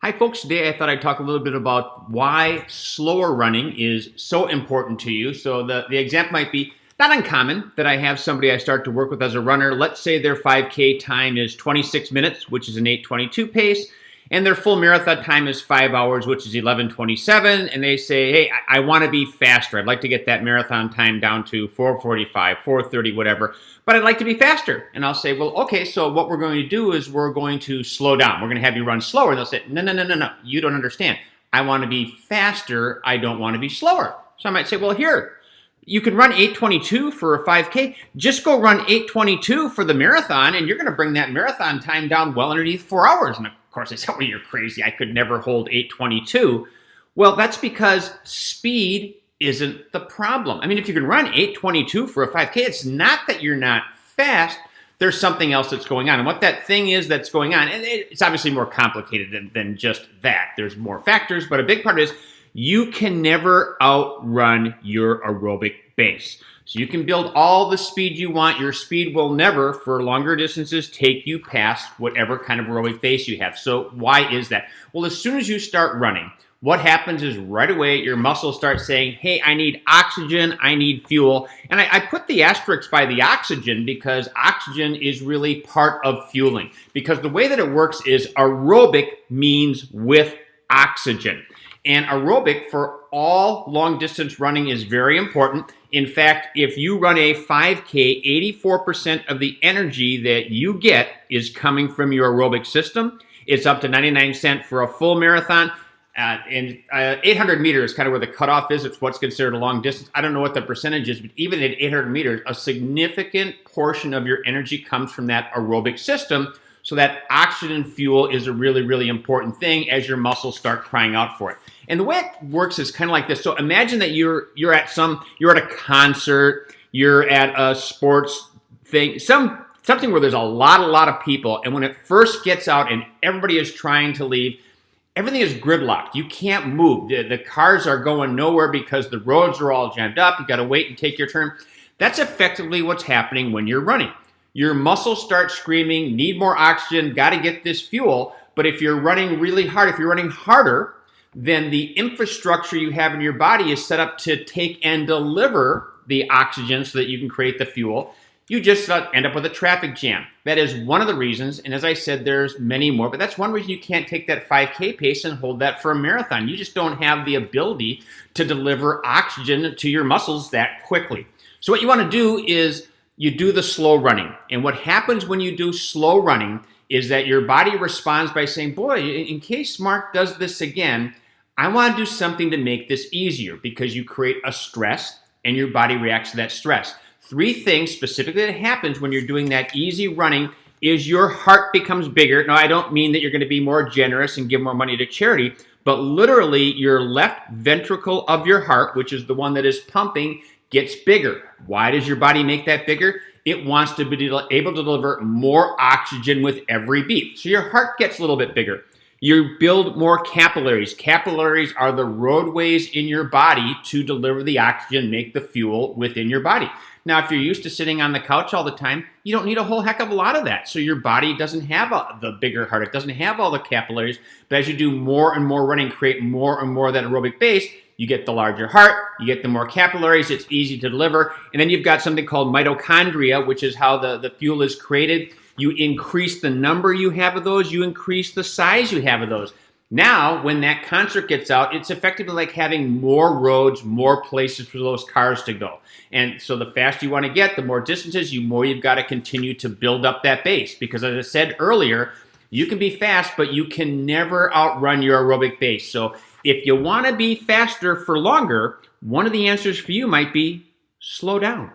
Hi folks, today I thought I'd talk a little bit about why slower running is so important to you. So the example might be not uncommon that I have somebody I start to work with as a runner. Let's say their 5K time is 26 minutes, which is an 8:22 pace, and their full marathon time is 5 hours, which is 11:27, and they say, hey, I want to be faster. I'd like to get that marathon time down to 4:45, 4:30, whatever, but I'd like to be faster. And I'll say, well, okay, so what we're going to do is we're going to slow down. We're going to have you run slower. And they'll say, no, you don't understand. I want to be faster. I don't want to be slower. So I might say, well, here, you can run 8:22 for a 5K. Just go run 8:22 for the marathon, and you're going to bring that marathon time down well underneath 4 hours. And of course, they say, well, you're crazy. I could never hold 8:22. Well, that's because speed isn't the problem. I mean, if you can run 8:22 for a 5K, it's not that you're not fast. There's something else that's going on. And what that thing is that's going on, and it's obviously more complicated than just that. There's more factors, but a big part is you can never outrun your aerobic base. So you can build all the speed you want. Your speed will never, for longer distances, take you past whatever kind of aerobic base you have. So why is that? Well, as soon as you start running, what happens is right away your muscles start saying, hey, I need oxygen, I need fuel. And I put the asterisk by the oxygen because oxygen is really part of fueling. Because the way that it works is aerobic means with oxygen. And aerobic for all long distance running is very important. In fact, if you run a 5K, 84% of the energy that you get is coming from your aerobic system. It's up to 99 cents for a full marathon. And 800 meters is kind of where the cutoff is. It's what's considered a long distance. I don't know what the percentage is, but even at 800 meters, a significant portion of your energy comes from that aerobic system. So that oxygen fuel is a really, really important thing as your muscles start crying out for it. And the way it works is kind of like this. So imagine that you're at a concert, you're at a sports thing, something where there's a lot of people. And when it first gets out and everybody is trying to leave, everything is gridlocked. You can't move. The cars are going nowhere because the roads are all jammed up. You got to wait and take your turn. That's effectively what's happening when you're running. Your muscles start screaming, need more oxygen, got to get this fuel. But if you're running really hard, if you're running harder, then the infrastructure you have in your body is set up to take and deliver the oxygen so that you can create the fuel. You just end up with a traffic jam. That is one of the reasons, and as I said, there's many more, but that's one reason you can't take that 5K pace and hold that for a marathon. You just don't have the ability to deliver oxygen to your muscles that quickly. So what you want to do is you do the slow running. And what happens when you do slow running is that your body responds by saying, boy, in case Mark does this again, I want to do something to make this easier, because you create a stress and your body reacts to that stress. 3 things specifically that happens when you're doing that easy running is your heart becomes bigger. Now, I don't mean that you're going to be more generous and give more money to charity, but literally your left ventricle of your heart, which is the one that is pumping, gets bigger. Why does your body make that bigger? It wants to be able to deliver more oxygen with every beat. So your heart gets a little bit bigger. You build more capillaries. Capillaries are the roadways in your body to deliver the oxygen, make the fuel within your body. Now, if you're used to sitting on the couch all the time, you don't need a whole heck of a lot of that. So your body doesn't have the bigger heart. It doesn't have all the capillaries. But as you do more and more running, create more and more of that aerobic base, you get the larger heart, you get the more capillaries, it's easy to deliver. And then you've got something called mitochondria, which is how the fuel is created. You increase the number you have of those, you increase the size you have of those. Now, when that concert gets out, it's effectively like having more roads, more places for those cars to go. And so the faster you want to get, the more distances, the more you've got to continue to build up that base. Because as I said earlier, you can be fast, but you can never outrun your aerobic base. So if you want to be faster for longer, one of the answers for you might be slow down.